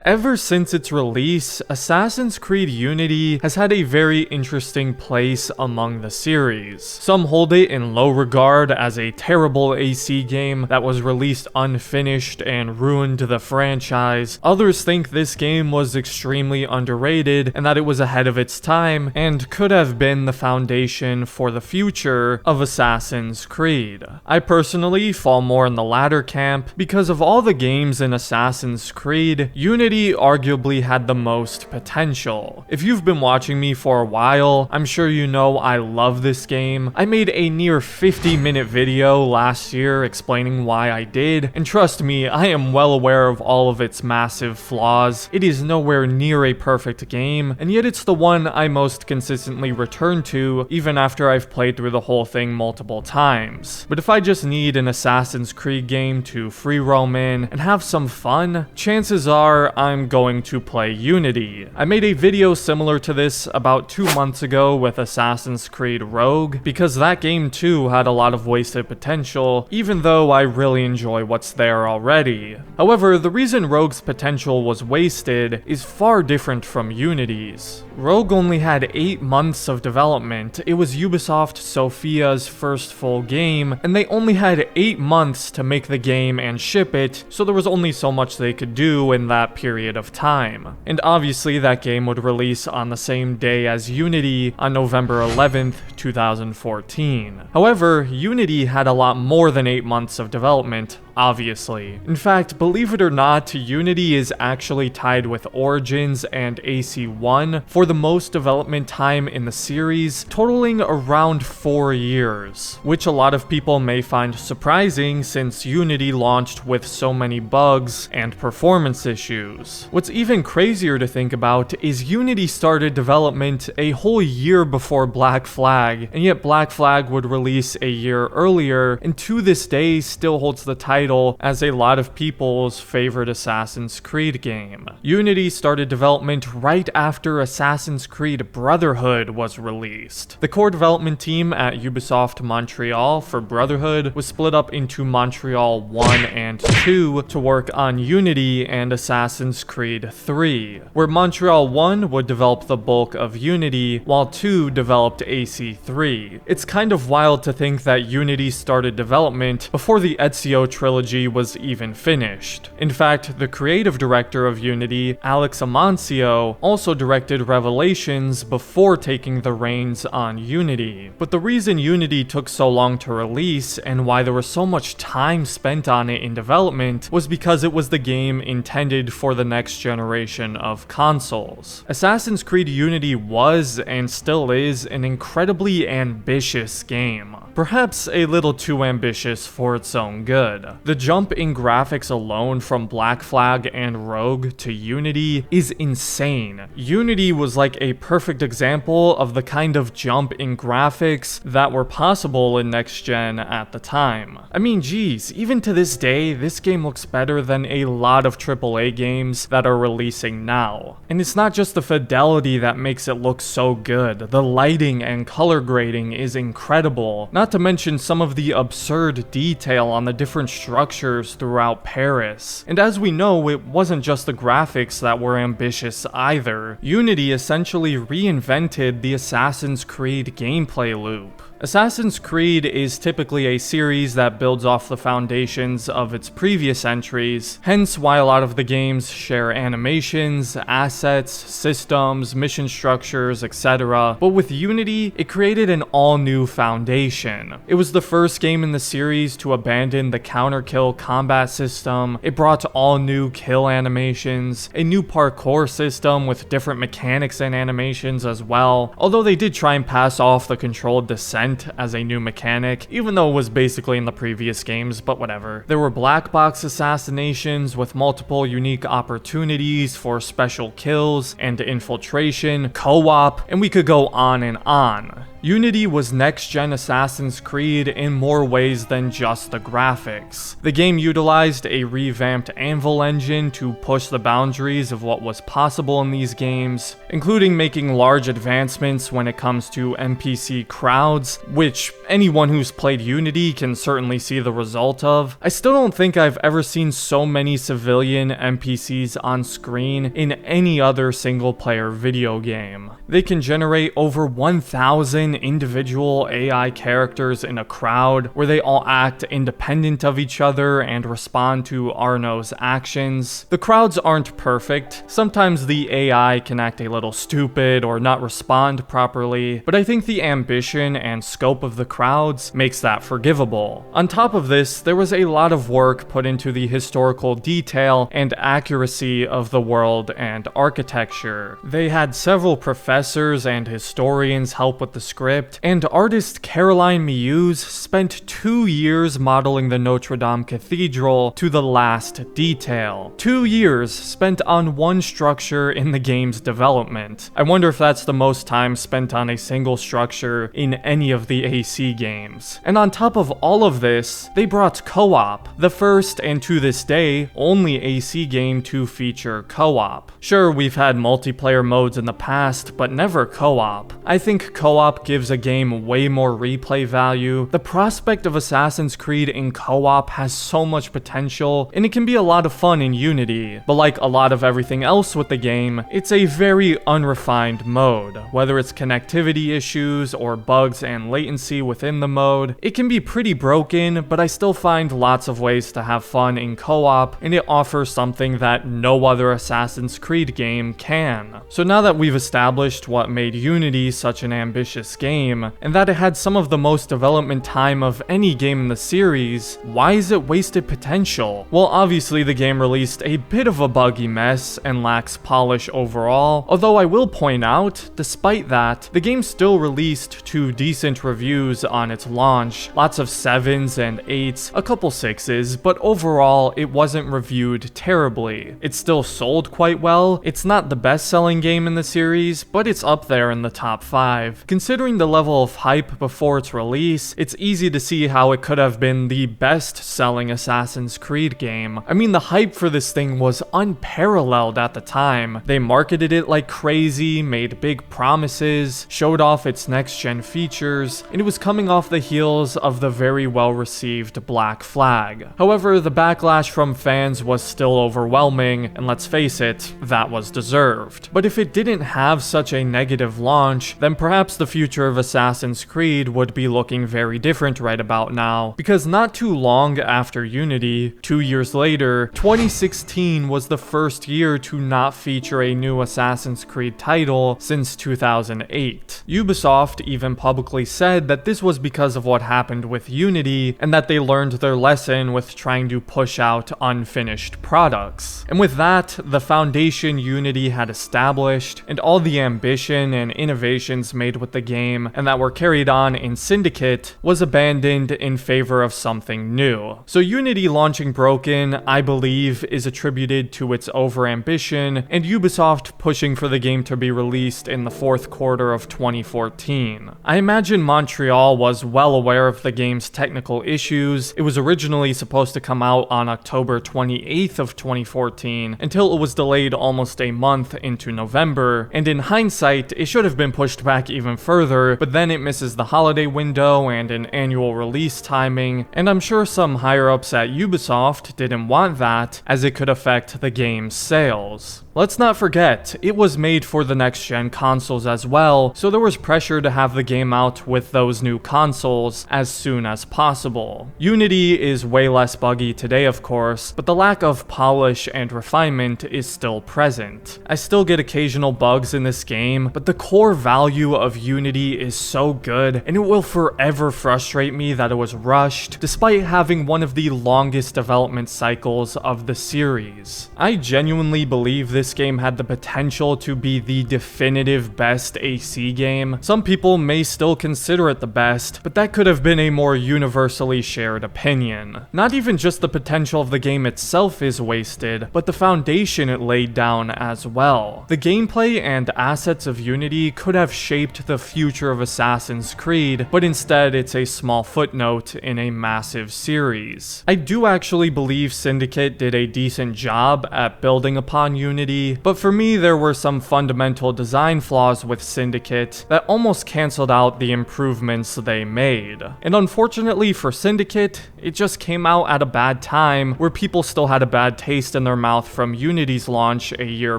Ever since its release, Assassin's Creed Unity has had a very interesting place among the series. Some hold it in low regard as a terrible AC game that was released unfinished and ruined the franchise. Others think this game was extremely underrated and that it was ahead of its time and could have been the foundation for the future of Assassin's Creed. I personally fall more in the latter camp because of all the games in Assassin's Creed, Unity arguably had the most potential. If you've been watching me for a while, I'm sure you know I love this game. I made a near 50-minute video last year explaining why I did, and trust me, I am well aware of all of its massive flaws. It is nowhere near a perfect game, and yet it's the one I most consistently return to even after I've played through the whole thing multiple times. But if I just need an Assassin's Creed game to free roam in and have some fun, chances are I'm going to play Unity. I made a video similar to this about 2 months ago with Assassin's Creed Rogue, because that game too had a lot of wasted potential, even though I really enjoy what's there already. However, the reason Rogue's potential was wasted is far different from Unity's. Rogue only had 8 months of development. It was Ubisoft Sophia's first full game, and they only had 8 months to make the game and ship it, so there was only so much they could do in that period of time. And obviously that game would release on the same day as Unity on November 11th, 2014. However, Unity had a lot more than 8 months of development, obviously. In fact, believe it or not, Unity is actually tied with Origins and AC1 for the most development time in the series, totaling around 4 years, which a lot of people may find surprising since Unity launched with so many bugs and performance issues. What's even crazier to think about is Unity started development a whole year before Black Flag, and yet Black Flag would release a year earlier, and to this day still holds the title as a lot of people's favorite Assassin's Creed game. Unity started development right after Assassin's Creed Brotherhood was released. The core development team at Ubisoft Montreal for Brotherhood was split up into Montreal 1 and 2 to work on Unity and Assassin's Creed 3, where Montreal 1 would develop the bulk of Unity, while 2 developed AC3. It's kind of wild to think that Unity started development before the Ezio trilogy was even finished. In fact, the creative director of Unity, Alex Amancio, also directed Revelations before taking the reins on Unity. But the reason Unity took so long to release, and why there was so much time spent on it in development, was because it was the game intended for the next generation of consoles. Assassin's Creed Unity was, and still is, an incredibly ambitious game. Perhaps a little too ambitious for its own good. The jump in graphics alone from Black Flag and Rogue to Unity is insane. Unity was like a perfect example of the kind of jump in graphics that were possible in next gen at the time. I mean, geez, even to this day, this game looks better than a lot of AAA games that are releasing now. And it's not just the fidelity that makes it look so good. The lighting and color grading is incredible, not to mention some of the absurd detail on the different structures throughout Paris. And as we know, it wasn't just the graphics that were ambitious either. Unity essentially reinvented the Assassin's Creed gameplay loop. Assassin's Creed is typically a series that builds off the foundations of its previous entries, hence why a lot of the games share animations, assets, systems, mission structures, etc. But with Unity, it created an all-new foundation. It was the first game in the series to abandon the counter-kill combat system. It brought all new kill animations, a new parkour system with different mechanics and animations as well, although they did try and pass off the controlled descent as a new mechanic, even though it was basically in the previous games, but whatever. There were black box assassinations with multiple unique opportunities for special kills and infiltration, co-op, and we could go on and on. Unity was next-gen Assassin's Creed in more ways than just the graphics. The game utilized a revamped Anvil engine to push the boundaries of what was possible in these games, including making large advancements when it comes to NPC crowds, which anyone who's played Unity can certainly see the result of. I still don't think I've ever seen so many civilian NPCs on screen in any other single-player video game. They can generate over 1,000 individual AI characters in a crowd, where they all act independent of each other and respond to Arno's actions. The crowds aren't perfect. Sometimes the AI can act a little stupid or not respond properly, but I think the ambition and scope of the crowds makes that forgivable. On top of this, there was a lot of work put into the historical detail and accuracy of the world and architecture. They had several professors and historians help with the script, and artist Caroline Miouz spent 2 years modeling the Notre Dame Cathedral to the last detail. 2 years spent on one structure in the game's development. I wonder if that's the most time spent on a single structure in any of the AC games. And on top of all of this, they brought co-op, the first and to this day only AC game to feature co-op. Sure, we've had multiplayer modes in the past, but never co-op. I think co-op gives a game way more replay value. The prospect of Assassin's Creed in co-op has so much potential, and it can be a lot of fun in Unity. But like a lot of everything else with the game, it's a very unrefined mode. Whether it's connectivity issues or bugs and latency within the mode, it can be pretty broken, but I still find lots of ways to have fun in co-op, and it offers something that no other Assassin's Creed game can. So now that we've established what made Unity such an ambitious game, and that it had some of the most development time of any game in the series, why is it wasted potential? Well, obviously the game released a bit of a buggy mess and lacks polish overall, although I will point out, despite that, the game still released 2 decent reviews on its launch, lots of 7s and 8s, a couple 6s, but overall it wasn't reviewed terribly. It still sold quite well. It's not the best-selling game in the series, but it's up there in the top 5. Considering the level of hype before its release, it's easy to see how it could have been the best-selling Assassin's Creed game. I mean, the hype for this thing was unparalleled at the time. They marketed it like crazy, made big promises, showed off its next-gen features, and it was coming off the heels of the very well-received Black Flag. However, the backlash from fans was still overwhelming, and let's face it, that was deserved. But if it didn't have such a negative launch, then perhaps the future of Assassin's Creed would be looking very different right about now, because not too long after Unity, 2 years later, 2016 was the first year to not feature a new Assassin's Creed title since 2008. Ubisoft even publicly said that this was because of what happened with Unity, and that they learned their lesson with trying to push out unfinished products. And with that, the foundation Unity had established, and all the ambition and innovations made with the game, and that were carried on in Syndicate, was abandoned in favor of something new. So Unity launching broken, I believe, is attributed to its overambition, and Ubisoft pushing for the game to be released in the 4th quarter of 2014. I imagine Montreal was well aware of the game's technical issues. It was originally supposed to come out on October 28th of 2014, until it was delayed almost a month into November, and in hindsight, it should have been pushed back even further, but then it misses the holiday window and an annual release timing, and I'm sure some higher-ups at Ubisoft didn't want that, as it could affect the game's sales. Let's not forget, it was made for the next-gen consoles as well, so there was pressure to have the game out with those new consoles as soon as possible. Unity is way less buggy today, of course, but the lack of polish and refinement is still present. I still get occasional bugs in this game, but the core value of Unity is so good, and it will forever frustrate me that it was rushed, despite having one of the longest development cycles of the series. I genuinely believe this this game had the potential to be the definitive best AC game. Some people may still consider it the best, but that could have been a more universally shared opinion. Not even just the potential of the game itself is wasted, but the foundation it laid down as well. The gameplay and assets of Unity could have shaped the future of Assassin's Creed, but instead it's a small footnote in a massive series. I do actually believe Syndicate did a decent job at building upon Unity, but for me there were some fundamental design flaws with Syndicate that almost canceled out the improvements they made. And unfortunately for Syndicate, it just came out at a bad time where people still had a bad taste in their mouth from Unity's launch a year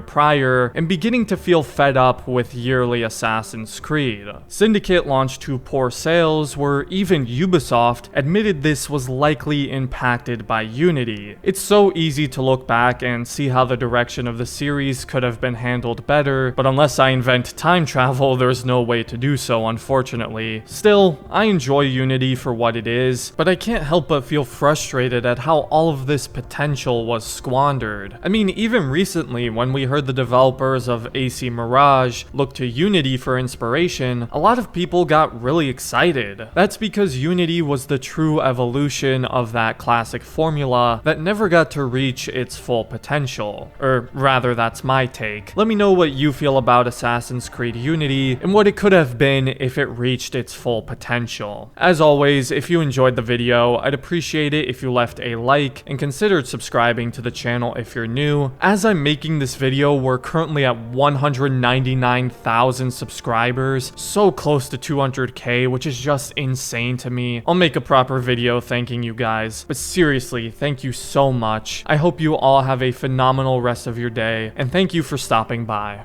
prior and beginning to feel fed up with yearly Assassin's Creed. Syndicate launched to poor sales where even Ubisoft admitted this was likely impacted by Unity. It's so easy to look back and see how the direction of the series could have been handled better, but unless I invent time travel, there's no way to do so, unfortunately. Still, I enjoy Unity for what it is, but I can't help but feel frustrated at how all of this potential was squandered. I mean, even recently, when we heard the developers of AC Mirage look to Unity for inspiration, a lot of people got really excited. That's because Unity was the true evolution of that classic formula that never got to reach its full potential. Or rather, that's my take. Let me know what you feel about Assassin's Creed Unity and what it could have been if it reached its full potential. As always, if you enjoyed the video, I'd appreciate it if you left a like and considered subscribing to the channel if you're new. As I'm making this video, we're currently at 199,000 subscribers, so close to 200k, which is just insane to me. I'll make a proper video thanking you guys, but seriously, thank you so much. I hope you all have a phenomenal rest of your day, and thank you for stopping by.